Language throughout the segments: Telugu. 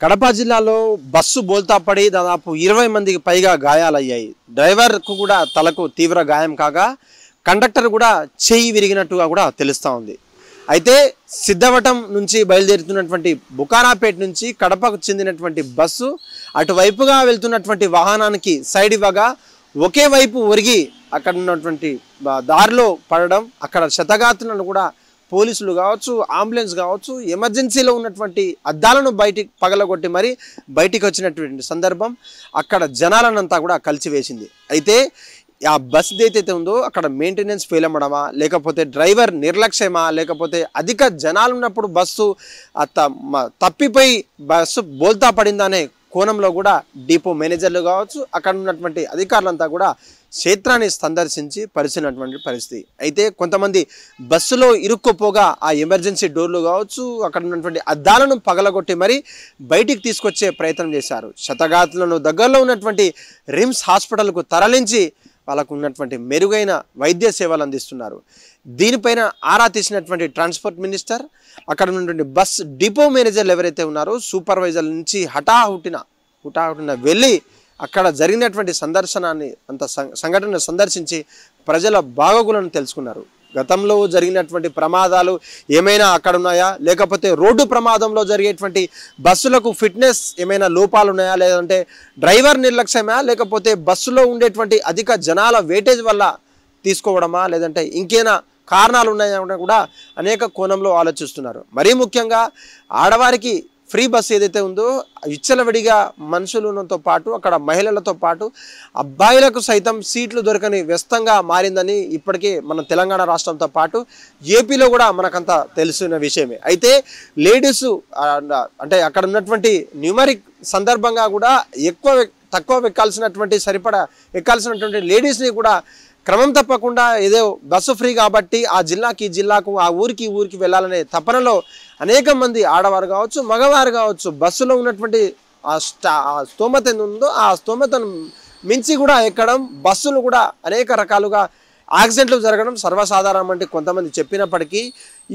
కడప జిల్లాలో బస్సు బోల్తా పడి దాదాపు 20 మందికి పైగా గాయాలయ్యాయి. డ్రైవర్కు కూడా తలకు తీవ్ర గాయం కాగా కండక్టర్ కూడా చెయ్యి విరిగినట్టుగా కూడా తెలుస్తూ ఉంది. అయితే సిద్ధవటం నుంచి బయలుదేరుతున్నటువంటి బుకారాపేట నుంచి కడపకు చెందినటువంటి బస్సు అటువైపుగా వెళ్తున్నటువంటి వాహనానికి సైడ్ ఇవ్వగా ఒకే వైపు ఒరిగి అక్కడ ఉన్నటువంటి దారిలో పడడం, అక్కడ క్షతగాత్రులను కూడా పోలీసులు కావచ్చు, అంబులెన్స్ కావచ్చు, ఎమర్జెన్సీలో ఉన్నటువంటి అద్దాలను బయటికి పగలగొట్టి మరి బయటికి వచ్చినటువంటి సందర్భం అక్కడ జనాలనంతా కూడా కలిసివేసింది. అయితే ఆ బస్ ఏదైతే ఉందో అక్కడ మెయింటెనెన్స్ ఫెయిల్ అవ్వడమా, లేకపోతే డ్రైవర్ నిర్లక్ష్యమా, లేకపోతే అధిక జనాలు ఉన్నప్పుడు బస్సు తప్పిపోయి బస్సు బోల్తా పడిందనే కోణంలో కూడా డిపో మేనేజర్లు కావచ్చు, అక్కడ ఉన్నటువంటి అధికారులంతా కూడా క్షేత్రాన్ని సందర్శించి పరిశీలినటువంటి పరిస్థితి. అయితే కొంతమంది బస్సులో ఇరుక్కుపోగా ఆ ఎమర్జెన్సీ డోర్లు కావచ్చు, అక్కడ ఉన్నటువంటి అద్దాలను పగలగొట్టి మరి బయటికి తీసుకొచ్చే ప్రయత్నం చేశారు. క్షతగాత్రులను దగ్గరలో ఉన్నటువంటి రిమ్స్ హాస్పిటల్కు తరలించి వాళ్ళకు ఉన్నటువంటి మెరుగైన వైద్య సేవలు అందిస్తున్నారు. దీనిపైన ఆరా తీసినటువంటి ట్రాన్స్పోర్ట్ మినిస్టర్, అక్కడ ఉన్నటువంటి బస్ డిపో మేనేజర్లు ఎవరైతే ఉన్నారో సూపర్వైజర్ల నుంచి హఠాహుటిన వెళ్ళి అక్కడ జరిగినటువంటి సంఘటన సందర్శించి ప్రజల బాగోగులను తెలుసుకున్నారు. గతంలో జరిగినటువంటి ప్రమాదాలు ఏమైనా అక్కడ ఉన్నాయా, లేకపోతే రోడ్డు ప్రమాదంలో జరిగేటువంటి బస్సులకు ఫిట్నెస్ ఏమైనా లోపాలు ఉన్నాయా, లేదంటే డ్రైవర్ నిర్లక్ష్యమా, లేకపోతే బస్సులో ఉండేటువంటి అధిక జనాల వేటేజ్ వల్ల తీసుకోవడమా, లేదంటే ఇంకేనా కారణాలు ఉన్నాయని కూడా అనేక కోణంలో ఆలోచిస్తున్నారు. మరీ ముఖ్యంగా ఆడవారికి ఫ్రీ బస్ ఏదైతే ఉందో విచ్చలవిడిగా మనుషులతో పాటు అక్కడ మహిళలతో పాటు అబ్బాయిలకు సైతం సీట్లు దొరకని వ్యస్తంగా మారిందని ఇప్పటికే మన తెలంగాణ రాష్ట్రంతో పాటు ఏపీలో కూడా మనకంతా తెలిసిన విషయమే. అయితే లేడీస్ అంటే అక్కడ ఉన్నటువంటి న్యూమరిక్ సందర్భంగా కూడా తక్కువ ఎక్కాల్సినటువంటి లేడీస్ని కూడా క్రమం తప్పకుండా ఏదో బస్సు ఫ్రీ కాబట్టి ఆ జిల్లాకి జిల్లాకు ఆ ఊరికి వెళ్ళాలనే తపనలో అనేక మంది ఆడవారు కావచ్చు, మగవారు కావచ్చు బస్సులో ఉన్నటువంటి ఆ స్తోమత ఉందో ఆ స్తోమతను మించి కూడా ఎక్కడం, బస్సులు కూడా అనేక రకాలుగా యాక్సిడెంట్లు జరగడం సర్వసాధారణం అంటే కొంతమంది చెప్పినప్పటికీ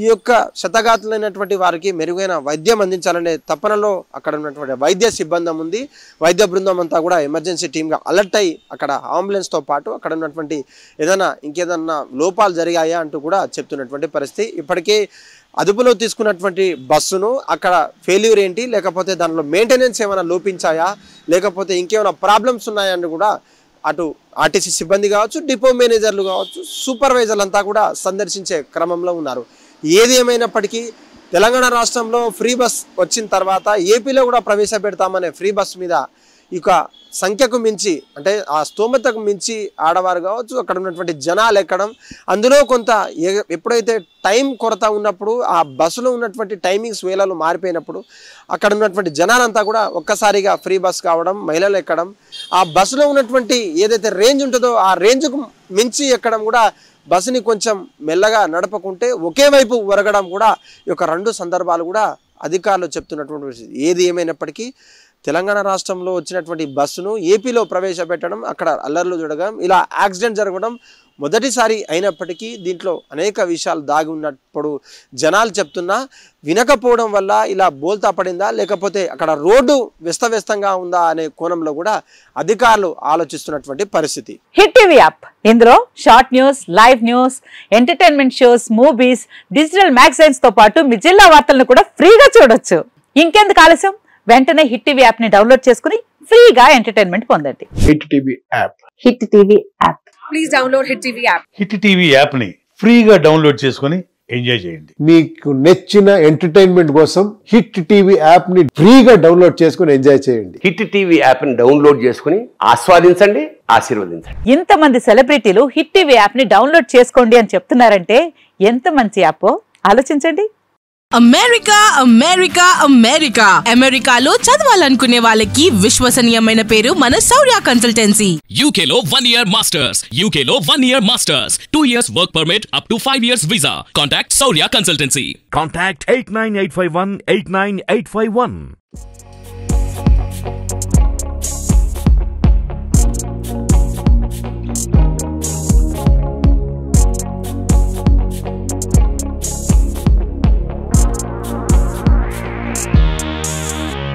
ఈ యొక్క క్షతగాత్రులైనటువంటి వారికి మెరుగైన వైద్యం అందించాలనే తపనలో అక్కడ ఉన్నటువంటి వైద్య సిబ్బంది ఉంది. వైద్య బృందం అంతా కూడా ఎమర్జెన్సీ టీమ్గా అలర్ట్ అయ్యి అక్కడ అంబులెన్స్తో పాటు అక్కడ ఉన్నటువంటి ఇంకేదన్నా లోపాలు జరిగాయా అంటూ కూడా చెప్తున్నటువంటి పరిస్థితి. ఇప్పటికే అదుపులో తీసుకున్నటువంటి బస్సును అక్కడ ఫెయిల్యూర్ ఏంటి, లేకపోతే దానిలో మెయింటెనెన్స్ ఏమైనా లోపించాయా, లేకపోతే ఇంకేమైనా ప్రాబ్లమ్స్ ఉన్నాయా అని కూడా అటు ఆర్టీసీ సిబ్బంది కావచ్చు, డిపో మేనేజర్లు కావచ్చు, సూపర్వైజర్లు అంతా కూడా సందర్శించే క్రమంలో ఉన్నారు. ఏది ఏమైనప్పటికీ తెలంగాణ రాష్ట్రంలో ఫ్రీ బస్ వచ్చిన తర్వాత ఏపీలో కూడా ప్రవేశపెడతామనే ఫ్రీ బస్ మీద ఇక సంఖ్యకు మించి అంటే ఆ స్తోమతకు మించి ఆడవారు కావచ్చు, అక్కడ ఉన్నటువంటి జనాలు ఎక్కడం, అందులో కొంత ఎప్పుడైతే టైం కొరత ఉన్నప్పుడు ఆ బస్సులో ఉన్నటువంటి టైమింగ్స్ వేళలు మారిపోయినప్పుడు అక్కడ ఉన్నటువంటి జనాలంతా కూడా ఒక్కసారిగా ఫ్రీ బస్ కావడం, మహిళలు ఎక్కడం, ఆ బస్సులో ఉన్నటువంటి ఏదైతే రేంజ్ ఉంటుందో ఆ రేంజ్కు మించి ఎక్కడం కూడా బస్సుని కొంచెం మెల్లగా నడపకుంటే ఒకే వైపు ఒరగడం కూడా ఈ యొక్క 2 సందర్భాలు కూడా అధికారులు చెప్తున్నటువంటి ఏది ఏమైనప్పటికీ తెలంగాణ రాష్ట్రంలో వచ్చినటువంటి బస్సును ఏపీలో ప్రవేశపెట్టడం, అక్కడ అల్లర్లు జరగడం, ఇలా యాక్సిడెంట్ జరగడం మొదటిసారి అయినప్పటికీ దీంట్లో అనేక విషయాలు దాగి ఉన్నప్పుడు జనాలు చెప్తున్నా వినకపోవడం వల్ల ఇలా బోల్తా పడిందా, లేకపోతే అక్కడ రోడ్డు వ్యస్తవ్యస్తంగా ఉందా అనే కోణంలో కూడా అధికారులు ఆలోచిస్తున్నటువంటి పరిస్థితి. హిట్ టీవీ యాప్, ఇందులో short news, live news, entertainment shows, movies, digital magazines తో పాటు మీ జిల్లా వార్తలను కూడా ఫ్రీగా చూడొచ్చు. ఇంకెందుకు ఆలస్యం, వెంటనే హిట్ టీవీ యాప్ ని డౌన్లోడ్ చేసుకుని ఫ్రీగా ఎంటర్టైన్మెంట్ పొందండి. Hit TV app. Hit TV app. Please download hit TV app. Hit TV app ని ఫ్రీగా డౌన్లోడ్ చేసుకుని ఎంజాయ్ చేయండి. మీకు నచ్చిన ఎంటర్టైన్మెంట్ కోసం హిట్ టీవీ యాప్ ని ఫ్రీగా డౌన్లోడ్ చేసుకుని ఎంజాయ్ చేయండి. హిట్ టీవీ యాప్ ని డౌన్లోడ్ చేసుకుని ఆస్వాదించండి, ఆశీర్వదించండి. ఇంతమంది సెలబ్రిటీలు హిట్ టీవీ యాప్ ని డౌన్లోడ్ చేసుకోండి అని చెప్తున్నారంటే ఎంత మంచి యాప్ ఆలోచించండి. అమెరికా అమెరికాలో చదవాలనుకునే వాళ్ళకి విశ్వసనీయమైన పేరు మన శౌర్య కన్సల్టెన్సీ. UK లో 1 year masters, 2 years work permit up to 5 years visa. Contact Saurya Consultancy. Contact 89851 89851.